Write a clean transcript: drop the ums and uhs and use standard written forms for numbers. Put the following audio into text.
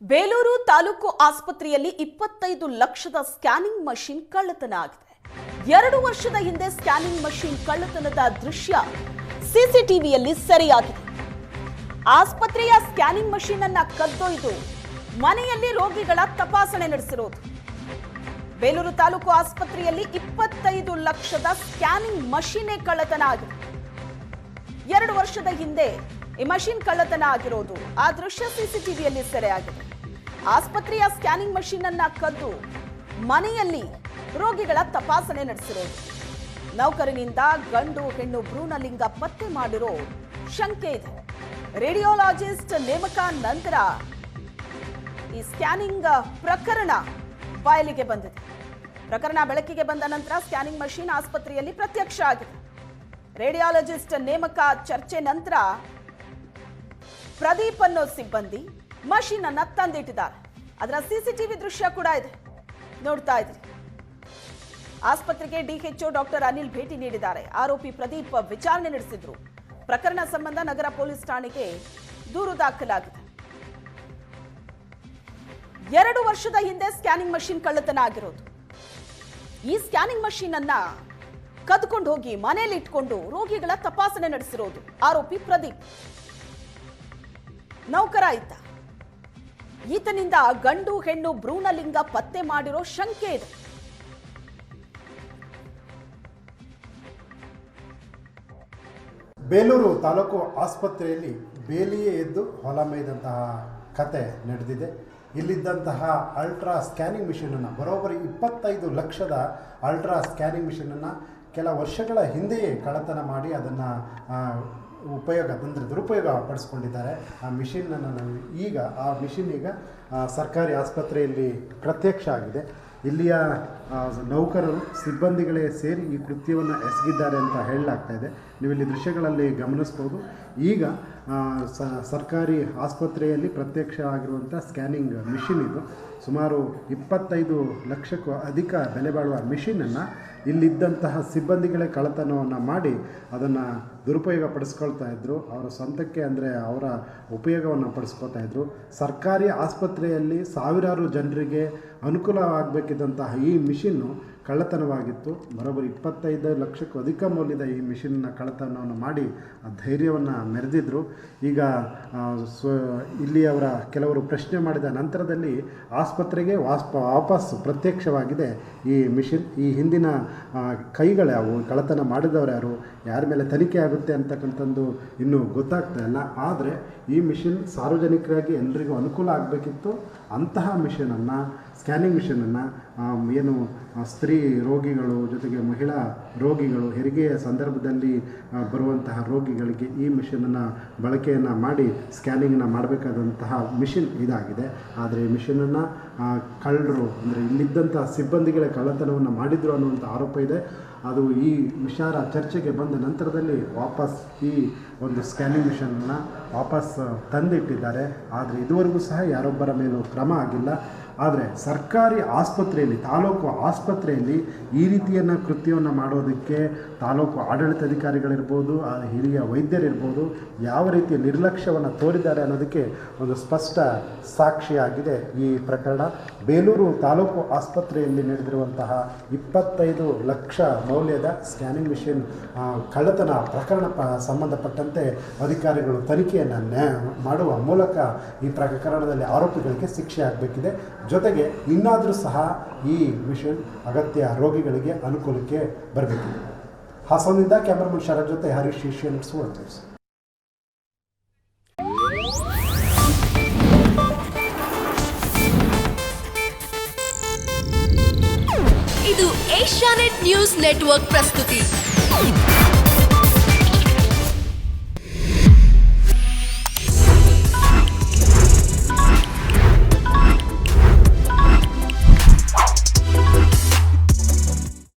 ಬೇಲೂರು ತಾಲೂಕು ಆಸ್ಪತ್ರೆಯಲ್ಲಿ 25 ಲಕ್ಷದ scanning machine ಕಳ್ಳತನ ಆಗಿದೆ. 2 ವರ್ಷದ ಹಿಂದೆ ಸ್ಕ್ಯಾನಿಂಗ್ ಮಷಿನ್ ಕಳ್ಳತನದ ದೃಶ್ಯ ಸಿಸಿಟಿವಿಯಲ್ಲಿ ಸೆರೆಯಾಗಿದೆ. ಆಸ್ಪತ್ರೆಯ ಸ್ಕ್ಯಾನಿಂಗ್ ಮಷಿನ್ ಅನ್ನು ಕದ್ದೊಯ್ದು ಮನೆಯಲ್ಲಿ ರೋಗಿಗಳ ತಪಾಸಣೆ ನಡೆಸಿರೋದು. ಬೇಲೂರು ತಾಲೂಕು ಆಸ್ಪತ್ರೆಯಲ್ಲಿ 25 ಲಕ್ಷದ ಸ್ಕ್ಯಾನಿಂಗ್ ಮಷಿನ್ ಕಳ್ಳತನ ಆಗಿದೆ. 2 ವರ್ಷದ ಹಿಂದೆ ಈ ಮಷಿನ್ ಕಳ್ಳತನ ಆಗಿರೋದು ಆ ದೃಶ್ಯ ಸಿಸಿಟಿವಿಯಲ್ಲಿ ಸೆರೆಯಾಗಿದೆ. ಆಸ್ಪತ್ರೆಯ ಸ್ಕ್ಯಾನಿಂಗ್ ಮಷಿನ್ ಅನ್ನ ಕದ್ದು ಮನೆಯಲ್ಲಿ ರೋಗಿಗಳ ತಪಾಸಣೆ ನಡೆಸಿರೋದು. ನೌಕರನಿಂದ ಗಂಡು ಹೆಣ್ಣು ಭ್ರೂಣಲಿಂಗ ಪತ್ತೆ ಮಾಡಿರೋ ಶಂಕೆ ಇದೆ. ರೇಡಿಯೋಲಾಜಿಸ್ಟ್ ನೇಮಕ ನಂತರ ಈ ಸ್ಕ್ಯಾನಿಂಗ್ ಪ್ರಕರಣ ಬಯಲಿಗೆ ಬಂದಿದೆ. ಪ್ರಕರಣ ಬೆಳಕಿಗೆ ಬಂದ ನಂತರ ಸ್ಕ್ಯಾನಿಂಗ್ ಮಷಿನ್ ಆಸ್ಪತ್ರೆಯಲ್ಲಿ ಪ್ರತ್ಯಕ್ಷ ಆಗಿದೆ. ರೇಡಿಯಾಲಜಿಸ್ಟ್ ನೇಮಕ ಚರ್ಚೆ ನಂತರ ಪ್ರದೀಪ್ ಅನ್ನೋ ಸಿಬ್ಬಂದಿ ಮಷಿನ್ ಅನ್ನ ತಂದಿಟ್ಟಿದ್ದಾರೆ. ಅದರ ಸಿಸಿಟಿವಿ ದೃಶ್ಯ ಕೂಡ ಇದೆ, ನೋಡ್ತಾ ಇದ್ರಿ. ಆಸ್ಪತ್ರೆಗೆ ಡಿಎಚ್ಒ ಡಾಕ್ಟರ್ ಅನಿಲ್ ಭೇಟಿ ನೀಡಿದ್ದಾರೆ. ಆರೋಪಿ ಪ್ರದೀಪ್ ವಿಚಾರಣೆ ನಡೆಸಿದ್ರು. ಪ್ರಕರಣ ಸಂಬಂಧ ನಗರ ಪೊಲೀಸ್ ಠಾಣೆಗೆ ದೂರು ದಾಖಲಾಗಿದೆ. 2 ವರ್ಷದ ಹಿಂದೆ ಸ್ಕ್ಯಾನಿಂಗ್ ಮಷಿನ್ ಕಳ್ಳತನ ಆಗಿರೋದು. ಈ ಸ್ಕ್ಯಾನಿಂಗ್ ಮಷಿನ್ ಅನ್ನ ಕದ್ಕೊಂಡು ಹೋಗಿ ಮನೆಯಲ್ಲಿ ಇಟ್ಕೊಂಡು ರೋಗಿಗಳ ತಪಾಸಣೆ ನಡೆಸಿರೋದು ಆರೋಪಿ ಪ್ರದೀಪ್. ನೌಕರ ಈತನಿಂದ ಗಂಡು ಹೆಣ್ಣು ಭ್ರೂಣಲಿಂಗ ಪತ್ತೆ ಮಾಡಿರೋ ಶಂಕೆ ಇದೆ. ಬೇಲೂರು ತಾಲೂಕು ಆಸ್ಪತ್ರೆಯಲ್ಲಿ ಬೇಲಿಯೇ ಎದ್ದು ಹೊಲ ಮೇಯ್ದಂತಹ ಕತೆ ನಡೆದಿದೆ. ಇಲ್ಲಿದ್ದಂತಹ ಅಲ್ಟ್ರಾ ಸ್ಕ್ಯಾನಿಂಗ್ ಮಿಷನನ್ನು ಬರೋಬ್ಬರಿ 25 ಲಕ್ಷದ ಅಲ್ಟ್ರಾ ಸ್ಕ್ಯಾನಿಂಗ್ ಮಿಷನನ್ನು ಕೆಲ ವರ್ಷಗಳ ಹಿಂದೆಯೇ ಕಳ್ಳತನ ಮಾಡಿ ಅದನ್ನು ದುರುಪಯೋಗ ಪಡಿಸ್ಕೊಂಡಿದ್ದಾರೆ. ಆ ಮಿಷಿನನ್ನು ಆ ಮಿಷಿನ್ ಈಗ ಸರ್ಕಾರಿ ಆಸ್ಪತ್ರೆಯಲ್ಲಿ ಪ್ರತ್ಯಕ್ಷ ಆಗಿದೆ. ಇಲ್ಲಿಯ ನೌಕರರು ಸಿಬ್ಬಂದಿಗಳೇ ಸೇರಿ ಈ ಕೃತ್ಯವನ್ನು ಎಸಗಿದ್ದಾರೆ ಅಂತ ಹೇಳಲಾಗ್ತಾ ಇದೆ. ನೀವು ಇಲ್ಲಿ ದೃಶ್ಯಗಳಲ್ಲಿ ಗಮನಿಸ್ಬೋದು. ಈಗ ಸರ್ಕಾರಿ ಆಸ್ಪತ್ರೆಯಲ್ಲಿ ಪ್ರತ್ಯಕ್ಷ ಆಗಿರುವಂಥ ಸ್ಕ್ಯಾನಿಂಗ್ ಮಿಷಿನ್ ಇದು. ಸುಮಾರು 25 ಲಕ್ಷಕ್ಕೂ ಅಧಿಕ ಬೆಲೆ ಬಾಳುವ ಮಿಷಿನನ್ನು ಇಲ್ಲಿದ್ದಂತಹ ಸಿಬ್ಬಂದಿಗಳೇ ಕಳ್ಳತನವನ್ನು ಮಾಡಿ ಅದನ್ನು ದುರುಪಯೋಗ ಪಡಿಸ್ಕೊಳ್ತಾ ಇದ್ದರು. ಅವರ ಸ್ವಂತಕ್ಕೆ ಅಂದರೆ ಅವರ ಉಪಯೋಗವನ್ನು ಪಡಿಸ್ಕೊಳ್ತಾ ಇದ್ದರು. ಸರ್ಕಾರಿ ಆಸ್ಪತ್ರೆಯಲ್ಲಿ ಸಾವಿರಾರು ಜನರಿಗೆ ಅನುಕೂಲವಾಗಬೇಕಿದ್ದಂತಹ ಈ ಮಿಷಿನ್ನು ಕಳ್ಳತನವಾಗಿತ್ತು. ಬರೋಬ್ಬರಿ 25 ಲಕ್ಷಕ್ಕೂ ಅಧಿಕ ಮೌಲ್ಯದ ಈ ಮಿಷಿನ್ನ ಕಳ್ಳತನವನ್ನು ಮಾಡಿ ಆ ಧೈರ್ಯವನ್ನು ಮೆರೆದಿದ್ದರು. ಈಗ ಇಲ್ಲಿ ಅವರ ಕೆಲವರು ಪ್ರಶ್ನೆ ಮಾಡಿದ ನಂತರದಲ್ಲಿ ಆಸ್ಪತ್ರೆಗೆ ವಾಪಸ್ ಪ್ರತ್ಯಕ್ಷವಾಗಿದೆ ಈ ಮಿಷಿನ್. ಈ ಹಿಂದಿನ ಕೈಗಳ್ಯಾವು, ಕಳ್ಳತನ ಮಾಡಿದವರು ಯಾರು, ಯಾರ ಮೇಲೆ ತನಿಖೆ ಆಗುತ್ತೆ ಅಂತಕ್ಕಂಥದ್ದು ಇನ್ನೂ ಗೊತ್ತಾಗ್ತಾ ಇಲ್ಲ. ಆದರೆ ಈ ಮಿಷಿನ್ ಸಾರ್ವಜನಿಕರಾಗಿ ಎಲ್ಲರಿಗೂ ಅನುಕೂಲ ಆಗಬೇಕಿತ್ತು. ಅಂತಹ ಮಿಷನನ್ನು, ಸ್ಕ್ಯಾನಿಂಗ್ ಮಿಷನನ್ನು ಏನು ಸ್ತ್ರೀ ರೋಗಿಗಳು ಜೊತೆಗೆ ಮಹಿಳಾ ರೋಗಿಗಳು, ಹೆರಿಗೆಯ ಸಂದರ್ಭದಲ್ಲಿ ಬರುವಂತಹ ರೋಗಿಗಳಿಗೆ ಈ ಮಿಷನನ್ನು ಬಳಕೆಯನ್ನು ಮಾಡಿ ಸ್ಕ್ಯಾನಿಂಗನ್ನು ಮಾಡಬೇಕಾದಂತಹ ಮಿಷಿನ್ ಇದಾಗಿದೆ. ಆದರೆ ಈ ಮಿಷನನ್ನು ಕಳ್ಳರು ಅಂದರೆ ಇಲ್ಲಿದ್ದಂಥ ಸಿಬ್ಬಂದಿಗಳೇ ಕಳ್ಳತನವನ್ನು ಮಾಡಿದರು ಅನ್ನುವಂಥ ಆರೋಪ ಇದೆ. ಅದು ಈ ವಿಚಾರ ಚರ್ಚೆಗೆ ಬಂದ ನಂತರದಲ್ಲಿ ವಾಪಸ್ ಈ ಒಂದು ಸ್ಕ್ಯಾನಿಂಗ್ ಮಿಷನನ್ನು ವಾಪಸ್ ತಂದಿಟ್ಟಿದ್ದಾರೆ. ಆದರೆ ಇದುವರೆಗೂ ಸಹ ಯಾರೊಬ್ಬರ ಮೇಲೂ ಕ್ರಮ ಆಗಿಲ್ಲ. ಆದರೆ ಸರ್ಕಾರಿ ಆಸ್ಪತ್ರೆಯಲ್ಲಿ, ತಾಲೂಕು ಆಸ್ಪತ್ರೆಯಲ್ಲಿ ಈ ರೀತಿಯನ್ನು ಕೃತ್ಯವನ್ನು ಮಾಡೋದಕ್ಕೆ ತಾಲೂಕು ಆಡಳಿತಾಧಿಕಾರಿಗಳಿರ್ಬೋದು, ಹಿರಿಯ ವೈದ್ಯರಿರ್ಬೋದು ಯಾವ ರೀತಿಯ ನಿರ್ಲಕ್ಷ್ಯವನ್ನು ತೋರಿದ್ದಾರೆ ಅನ್ನೋದಕ್ಕೆ ಒಂದು ಸ್ಪಷ್ಟ ಸಾಕ್ಷಿಯಾಗಿದೆ ಈ ಪ್ರಕರಣ. ಬೇಲೂರು ತಾಲೂಕು ಆಸ್ಪತ್ರೆಯಲ್ಲಿ ನಡೆದಿರುವಂತಹ 25 ಲಕ್ಷ ಮೌಲ್ಯದ ಸ್ಕ್ಯಾನಿಂಗ್ ಮಿಷಿನ್ ಕಳ್ಳತನ ಪ್ರಕರಣ ಸಂಬಂಧಪಟ್ಟಂತೆ ಅಧಿಕಾರಿಗಳು ತನಿಖೆಯನ್ನು ಮಾಡುವ ಮೂಲಕ ಈ ಪ್ರಕರಣದಲ್ಲಿ ಆರೋಪಿಗಳಿಗೆ ಶಿಕ್ಷೆ ಆಗಬೇಕಿದೆ. ಜೊತೆಗೆ ಇನ್ನಾದರೂ ಸಹ ಈ ಮಿಷನ್ ಅಗತ್ಯ ರೋಗಿಗಳಿಗೆ ಅನುಕೂಲಕ್ಕೆ ಬರಬೇಕಿದೆ. ಹಾಸನದಿಂದ ಕ್ಯಾಮರಾಮನ್ ಶರತ್ ಜೊತೆ ಹರೀಶ್ ಏಷ್ಯನ್ ನ್ಯೂಸ್. ಇದು ಏಷ್ಯಾನೆಟ್ ನ್ಯೂಸ್ ನೆಟ್ವರ್ಕ್ ಪ್ರಸ್ತುತಿ.